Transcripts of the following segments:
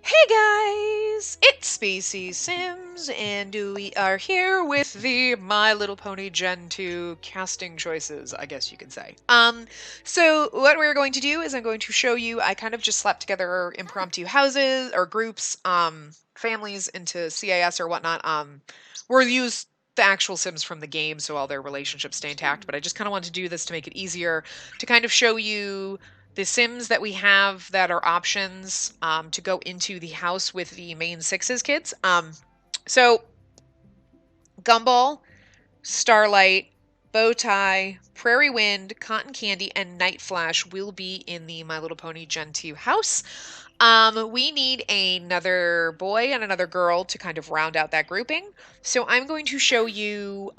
Hey guys, it's Spacey Sims, and we are here with the My Little Pony Gen 2 casting choices, I guess you could say. So what we're going to do is I'm going to show you, I kind of just slapped together impromptu houses or groups, families into CIS or whatnot. We'll use the actual Sims from the game so all their relationships stay intact, but I just kind of want to do this to make it easier to kind of show you the Sims that we have that are options to go into the house with the main sixes kids. So Gumball, Starlight, Bowtie, Prairie Wind, Cotton Candy, and Night Flash will be in the My Little Pony Gen 2 house. We need another boy and another girl to kind of round out that grouping. So I'm going to show you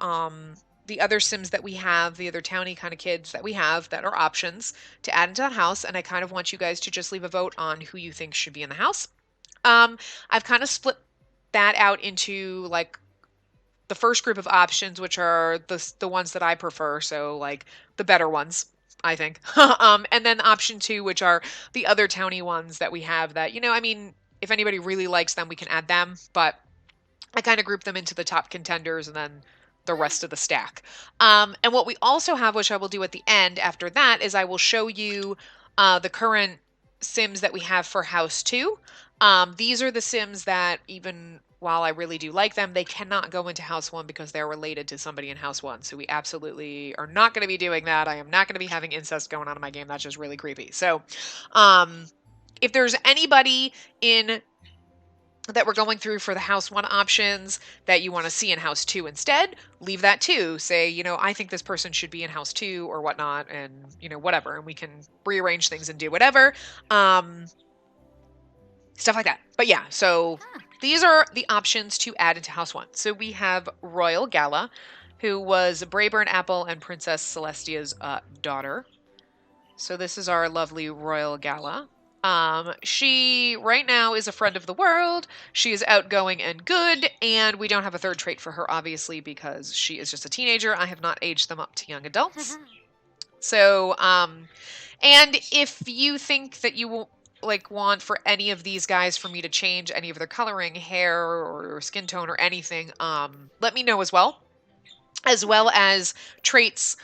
the other Sims that we have, the other towny kind of kids that we have that are options to add into that house. And I kind of want you guys to just leave a vote on who you think should be in the house. I've kind of split that out into like the first group of options, which are the ones that I prefer, so like the better ones, I think. And then option two, which are the other towny ones that we have that, I mean, if anybody really likes them, we can add them, but I kind of group them into the top contenders and then the rest of the stack. And what we also have, which I will do at the end after that, is I will show you the current Sims that we have for House 2. These are the Sims that, even while I really do like them, they cannot go into House 1 because they're related to somebody in House 1. So we absolutely are not going to be doing that. I am not going to be having incest going on in my game. That's just really creepy. So if there's anybody in that we're going through for the House 1 options that you want to see in House 2 instead, leave that too. Say, I think this person should be in House 2 or whatnot, and, whatever. And we can rearrange things and do whatever. Stuff like that. But yeah, so these are the options to add into House 1. So we have Royal Gala, who was Brayburn Apple and Princess Celestia's daughter. So this is our lovely Royal Gala. She right now is a friend of the world. She is outgoing and good, and we don't have a third trait for her, obviously, because she is just a teenager. I have not aged them up to young adults. So, and if you think that you want for any of these guys for me to change any of their coloring, hair, or skin tone, or anything, let me know as well as traits,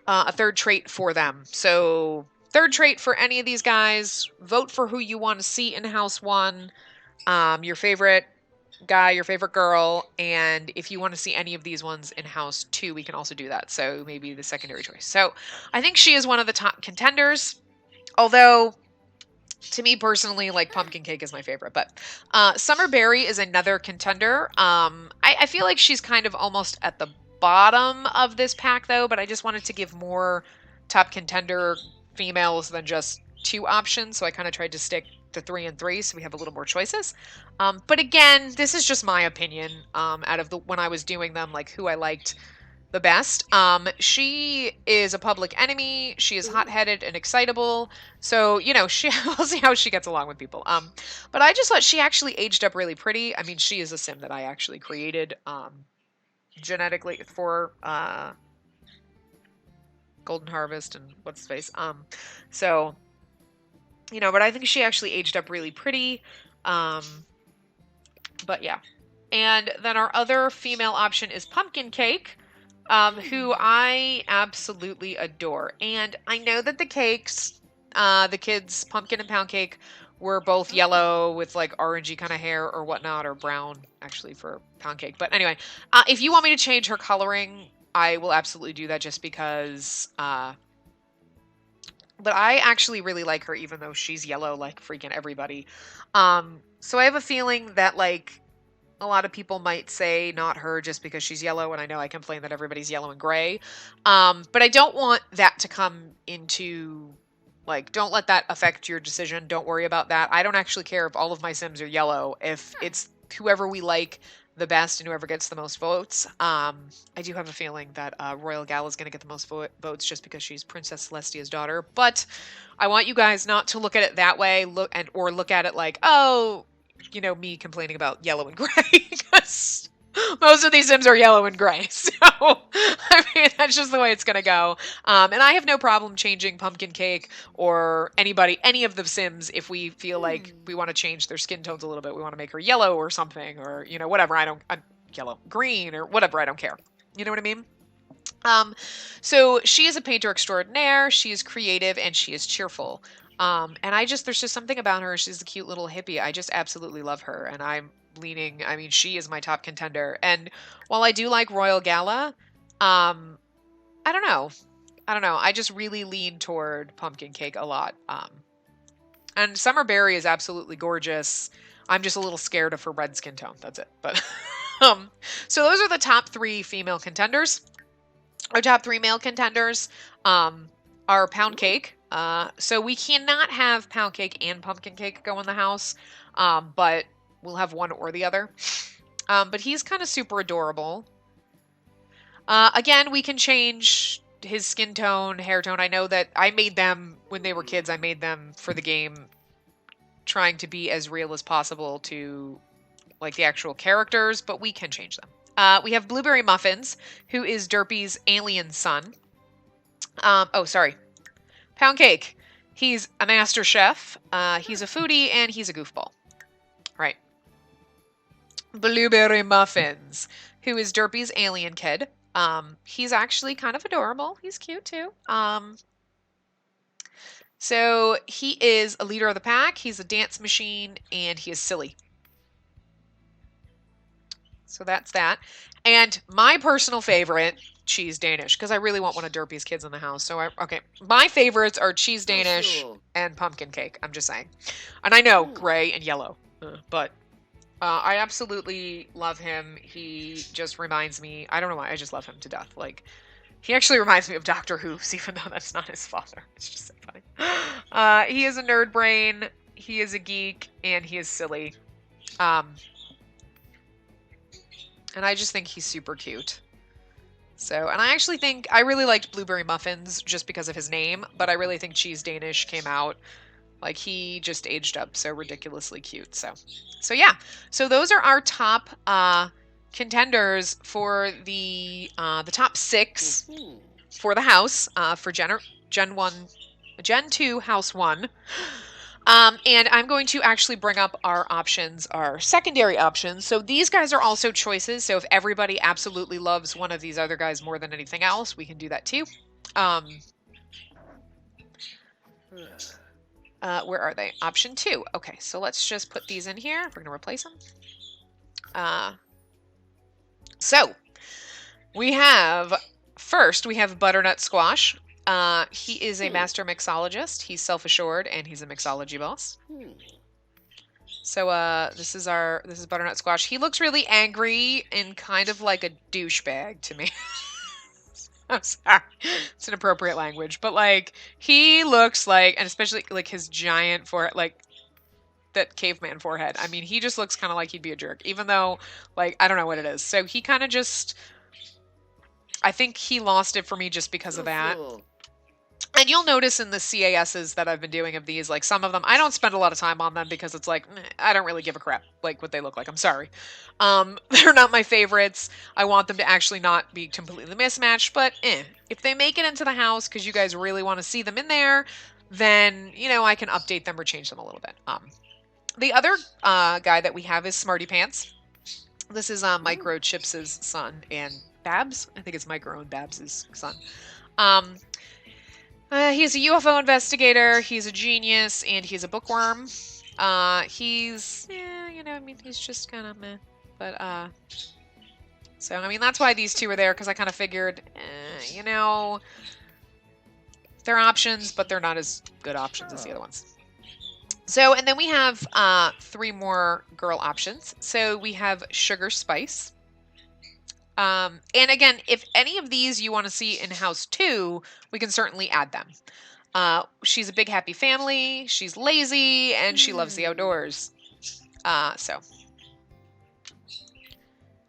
a third trait for them. So third trait for any of these guys, vote for who you want to see in House 1, your favorite guy, your favorite girl, and if you want to see any of these ones in House 2, we can also do that. So maybe the secondary choice. So I think she is one of the top contenders, although to me personally, like Pumpkin Cake is my favorite, but Summer Berry is another contender. I feel like she's kind of almost at the bottom of this pack though, but I just wanted to give more top contender females than just two options, so I kind of tried to stick to 3 and 3 so we have a little more choices. But again, this is just my opinion out of when I was doing them, like who I liked the best. She is a public enemy. She is hot-headed and excitable. So, we'll see how she gets along with people. But I just thought she actually aged up really pretty. I mean, she is a sim that I actually created genetically for Golden Harvest and what's his face. So, but I think she actually aged up really pretty. But yeah. And then our other female option is Pumpkin Cake, who I absolutely adore. And I know that the cakes, the kids, Pumpkin and Pound Cake, were both yellow with like orangey kind of hair or whatnot, or brown actually for Pound Cake. But anyway, if you want me to change her coloring, I will absolutely do that just because. But I actually really like her, even though she's yellow like freaking everybody. So I have a feeling that like a lot of people might say not her just because she's yellow, and I know I complain that everybody's yellow and gray. But I don't want that to come into, like, don't let that affect your decision. Don't worry about that. I don't actually care if all of my Sims are yellow. If it's whoever we like the best and whoever gets the most votes. I do have a feeling that Royal Gala is going to get the most votes just because she's Princess Celestia's daughter. But I want you guys not to look at it that way, or look at it like, oh, me complaining about yellow and gray, because Most of these Sims are yellow and gray, so I mean that's just the way it's gonna go. And I have no problem changing Pumpkin Cake or any of the Sims if we feel like we want to change their skin tones a little bit. We want to make her yellow or something, or whatever. Yellow, green, or whatever. I don't care. You know what I mean? Um, so she is a painter extraordinaire. She is creative and she is cheerful. And there's just something about her. She's a cute little hippie. I just absolutely love her. And I mean, she is my top contender. And while I do like Royal Gala, um, I don't know. I don't know. I just really lean toward Pumpkin Cake a lot. And Summer Berry is absolutely gorgeous. I'm just a little scared of her red skin tone. That's it. But, so those are the top 3 female contenders. Our top 3 male contenders are Pound Cake. So we cannot have Pound Cake and Pumpkin Cake go in the house, but we'll have one or the other. But he's kind of super adorable. Again, we can change his skin tone, hair tone. I know that I made them when they were kids. I made them for the game, trying to be as real as possible to like the actual characters, but we can change them. We have Blueberry Muffins, who is Derpy's alien son. Oh, sorry. Pound Cake. He's a master chef. He's a foodie, and he's a goofball. Right. Blueberry Muffins, who is Derpy's alien kid. He's actually kind of adorable. He's cute, too. So he is a leader of the pack. He's a dance machine, and he is silly. So that's that. And my personal favorite, Cheese Danish, because I really want one of Derpy's kids in the house. So, okay. My favorites are Cheese Danish and Pumpkin Cake. I'm just saying. And I know gray and yellow, but I absolutely love him. He just reminds me, I don't know why, I just love him to death. Like, he actually reminds me of Doctor Who's, even though that's not his father. It's just so funny. He is a nerd brain, he is a geek, and he is silly. And I just think he's super cute. So, and I actually think, I really liked Blueberry Muffins just because of his name, but I really think Cheese Danish came out, like, he just aged up so ridiculously cute. So yeah. So those are our top contenders for the top 6 for the house for Gen 2 House 1. And I'm going to actually bring up our options, our secondary options. So these guys are also choices. So if everybody absolutely loves one of these other guys more than anything else, we can do that too. Where are they? Option 2. Okay, so let's just put these in here. We're going to replace them. So we have, first we have Butternut Squash. He is a master mixologist. He's self-assured and he's a mixology boss. So this is Butternut Squash. He looks really angry and kind of like a douchebag to me. I'm sorry. It's inappropriate language, but like he looks like, and especially like his giant forehead, like that caveman forehead. I mean, he just looks kind of like he'd be a jerk, even though like I don't know what it is. So he kind of just, I think he lost it for me just because of that. And you'll notice in the CASs that I've been doing of these, like some of them, I don't spend a lot of time on them because it's like, I don't really give a crap like what they look like. I'm sorry. They're not my favorites. I want them to actually not be completely mismatched, but if they make it into the house because you guys really want to see them in there, then, you know, I can update them or change them a little bit. The other guy that we have is Smarty Pants. This is Micro Chips' son and Babs. I think it's Micro and Babs' son. He's a UFO investigator, he's a genius, and he's a bookworm. He's, you know, I mean, he's just kind of meh. But, so, I mean, that's why these two are there, because I kind of figured, you know, they're options, but they're not as good options as the other ones. So, and then we have 3 more girl options. So we have Sugar Spice. And again, if any of these you want to see in House 2, we can certainly add them. She's a big happy family, she's lazy, and she loves the outdoors. So.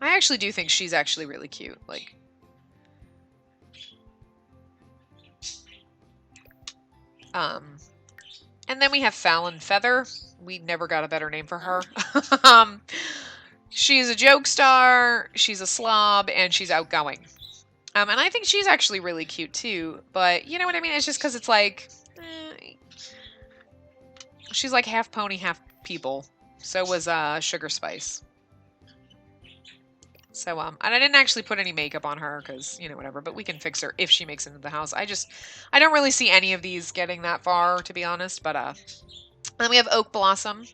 I actually do think she's actually really cute. Like. And then we have Fallon Feather. We never got a better name for her. She's a joke star, she's a slob, and she's outgoing. And I think she's actually really cute too, but you know what I mean? It's just because it's like, she's like half pony, half people. So was Sugar Spice. So, and I didn't actually put any makeup on her because, you know, whatever, but we can fix her if she makes it into the house. I don't really see any of these getting that far, to be honest, but, then we have Oak Blossom,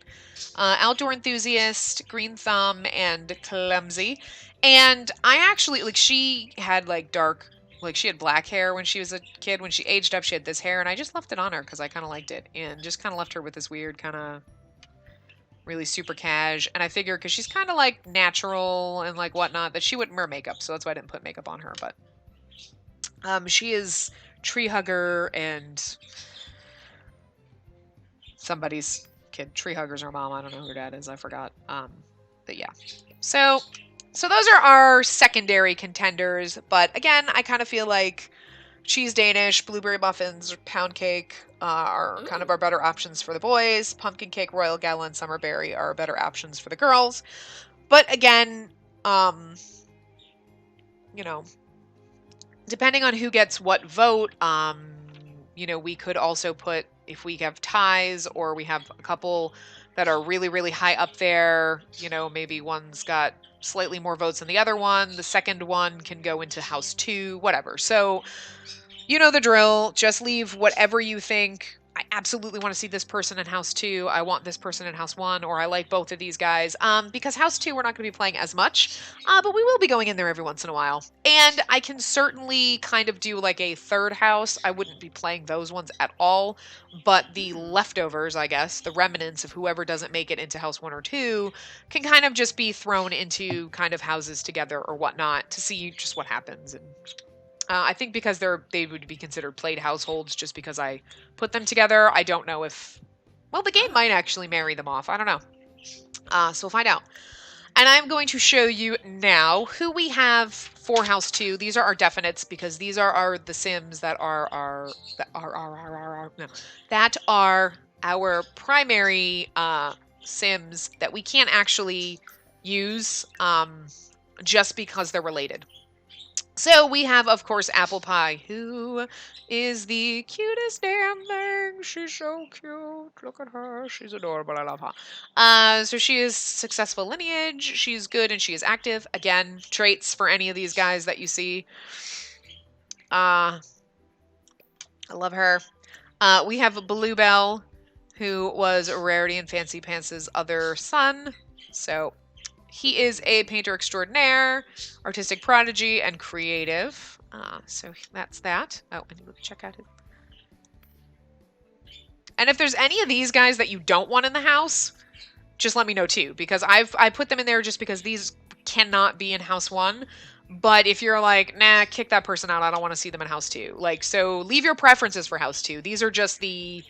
Outdoor Enthusiast, Green Thumb, and Clumsy. And I actually, like, she had, like, she had black hair when she was a kid. When she aged up, she had this hair, and I just left it on her because I kind of liked it. And just kind of left her with this weird kind of really super cash. And I figured because she's kind of like natural and like whatnot that she wouldn't wear makeup, so that's why I didn't put makeup on her. But she is Tree Hugger and somebody's kid. Tree Hugger's her mom. I don't know who her dad is. I forgot. But yeah. So those are our secondary contenders. But again, I kind of feel like cheese Danish, blueberry muffins, pound cake are kind of our better options for the boys. Pumpkin cake, royal gala, and summerberry are better options for the girls. But again, you know, depending on who gets what vote, you know, we could also put, if we have ties or we have a couple that are really, really high up there, you know, maybe one's got slightly more votes than the other one. The second one can go into House 2, whatever. So, you know the drill. Just leave whatever you think. I absolutely want to see this person in House 2. I want this person in House 1, or I like both of these guys. Because House 2, we're not going to be playing as much, but we will be going in there every once in a while. And I can certainly kind of do like a third house. I wouldn't be playing those ones at all, but the leftovers, I guess, the remnants of whoever doesn't make it into House 1 or 2, can kind of just be thrown into kind of houses together or whatnot to see just what happens. And I think because they would be considered played households just because I put them together. I don't know if, well, the game might actually marry them off. I don't know. So we'll find out. And I'm going to show you now who we have for House 2. These are our definites because these are the Sims that are our primary Sims that we can't actually use just because they're related. So we have, of course, Apple Pie, who is the cutest damn thing. She's so cute. Look at her. She's adorable. I love her. So she is successful lineage. She's good and she is active. Again, traits for any of these guys that you see. I love her. We have Bluebell, who was Rarity and Fancy Pants' other son. So he is a painter extraordinaire, artistic prodigy, and creative. So that's that. Oh, I need to check out it. And if there's any of these guys that you don't want in the house, just let me know too, because I put them in there just because these cannot be in House 1. But if you're like, nah, kick that person out, I don't want to see them in House 2. Like, so leave your preferences for House 2. These are just the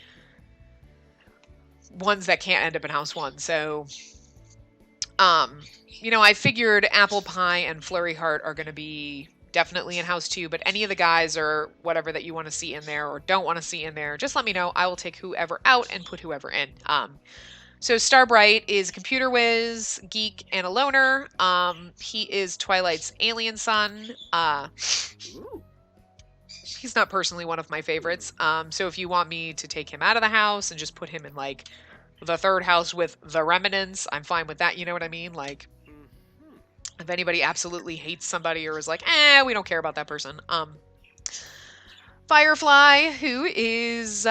ones that can't end up in House 1. So, you know, I figured Apple Pie and Flurry Heart are going to be definitely in House 2, but any of the guys or whatever that you want to see in there or don't want to see in there, just let me know. I will take whoever out and put whoever in. So Starbright is a computer whiz, geek, and a loner. He is Twilight's alien son. He's not personally one of my favorites. So if you want me to take him out of the house and just put him in like the third house with the remnants, I'm fine with that. You know what I mean? Like, if anybody absolutely hates somebody or is like, we don't care about that person. Firefly, who is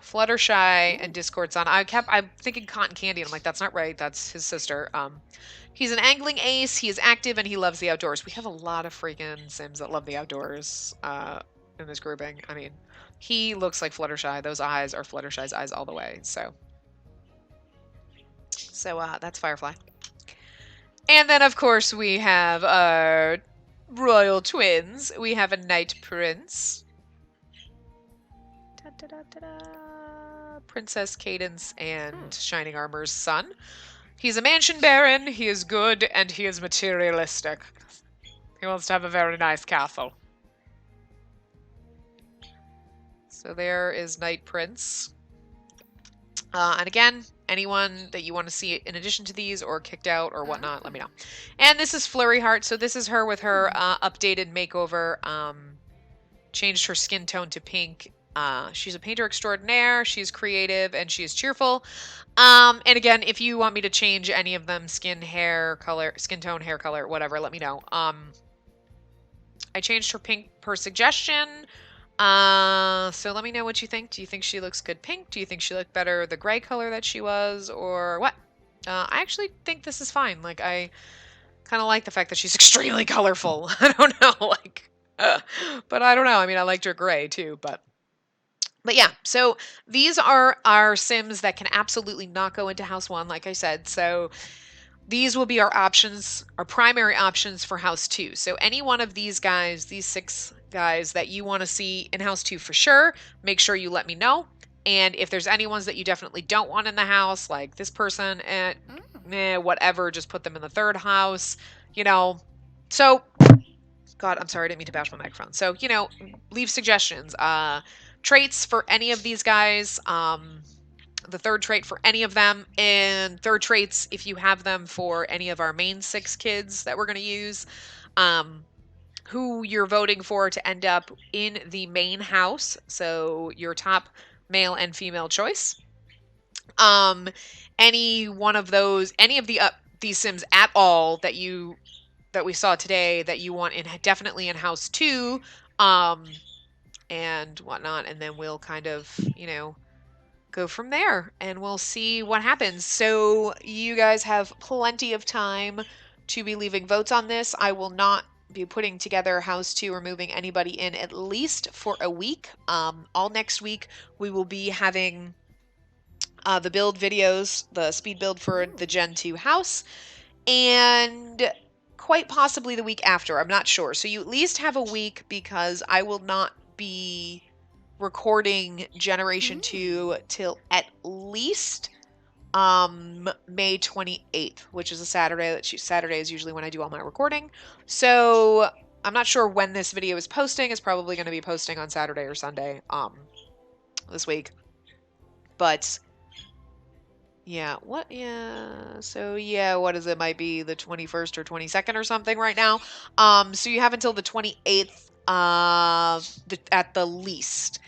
Fluttershy and Discord son. I'm thinking Cotton Candy, and I'm like, that's not right. That's his sister. He's an angling ace. He is active and he loves the outdoors. We have a lot of freaking Sims that love the outdoors in this grouping. I mean, he looks like Fluttershy. Those eyes are Fluttershy's eyes all the way. So that's Firefly. And then, of course, we have our royal twins. We have a Night Prince. Princess Cadance and Shining Armor's son. He's a mansion baron, he is good, and he is materialistic. He wants to have a very nice castle. So there is Night Prince. And again, anyone that you want to see in addition to these or kicked out or whatnot, let me know. And this is Flurry Heart. So this is her with her updated makeover. Changed her skin tone to pink. She's a painter extraordinaire. She's creative and she's cheerful. And again, if you want me to change any of them, skin, hair color, skin tone, hair color, whatever, let me know. I changed her pink per suggestion. So let me know what you think. Do you think she looks good pink? Do you think she looked better the gray color that she was, or what? I actually think this is fine. Like, I kind of like the fact that she's extremely colorful. I don't know, like, but I don't know. I mean, I liked her gray too, but yeah. So these are our Sims that can absolutely not go into House 1, like I said. So these will be our options, our primary options for House 2. So any one of these guys, these 6 guys that you want to see in House 2 for sure, make sure you let me know. And if there's any ones that you definitely don't want in the house, like this person, whatever, just put them in the 3rd house, you know. So, God, I'm sorry, I didn't mean to bash my microphone. So, you know, leave suggestions. Traits for any of these guys. The 3rd trait for any of them, and 3rd traits if you have them for any of our main 6 kids that we're going to use, who you're voting for to end up in the main house, so your top male and female choice. Any one of those, any of these Sims at all that we saw today that you want definitely in House 2, and whatnot, and then we'll kind of, you know, go from there and we'll see what happens. So you guys have plenty of time to be leaving votes on this. I will not be putting together House 2 or moving anybody in at least for a week. All next week we will be having the build videos, the speed build for the Gen 2 house, and quite possibly the week after. I'm not sure. So you at least have a week because I will not be recording Generation 2 till at least May 28th, which is a Saturday. Saturday is usually when I do all my recording. So I'm not sure when this video is posting. It's probably going to be posting on Saturday or Sunday this week. But yeah, so yeah, what is it? Might be the 21st or 22nd or something right now. So you have until the 28th at the least.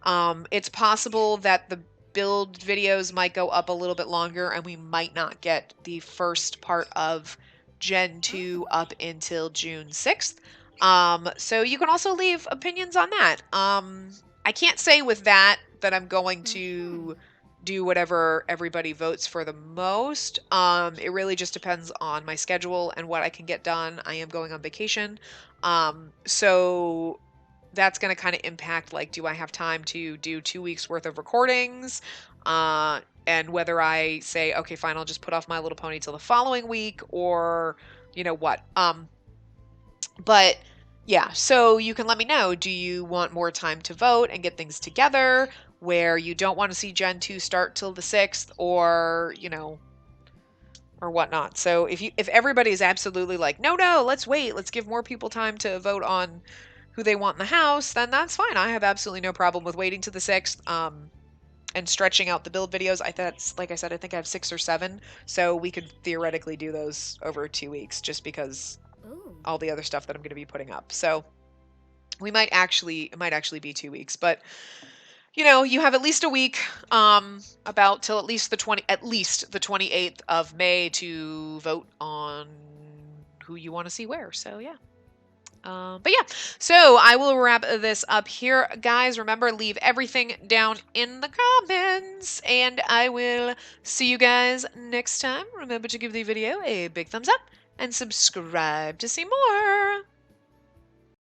It's possible that the build videos might go up a little bit longer and we might not get the first part of Gen 2 up until June 6th. So you can also leave opinions on that. I can't say with that I'm going to do whatever everybody votes for the most. It really just depends on my schedule and what I can get done. I am going on vacation. So that's going to kind of impact, like, do I have time to do 2 weeks worth of recordings? And whether I say, okay, fine, I'll just put off My Little Pony till the following week, or, you know what. But yeah, so you can let me know, do you want more time to vote and get things together where you don't want to see Gen 2 start till the 6th, or, you know, or whatnot. So if everybody is absolutely like, no, let's wait, let's give more people time to vote on who they want in the house, then that's fine. I have absolutely no problem with waiting to the 6th and stretching out the build videos. Like I said, I think I have 6 or 7, so we could theoretically do those over 2 weeks just because all the other stuff that I'm going to be putting up. So it might actually be 2 weeks, but you know, you have at least a week, about till at least the 28th of May to vote on who you want to see where. So yeah. But yeah, so I will wrap this up here, guys. Remember, leave everything down in the comments, and I will see you guys next time. Remember to give the video a big thumbs up and subscribe to see more.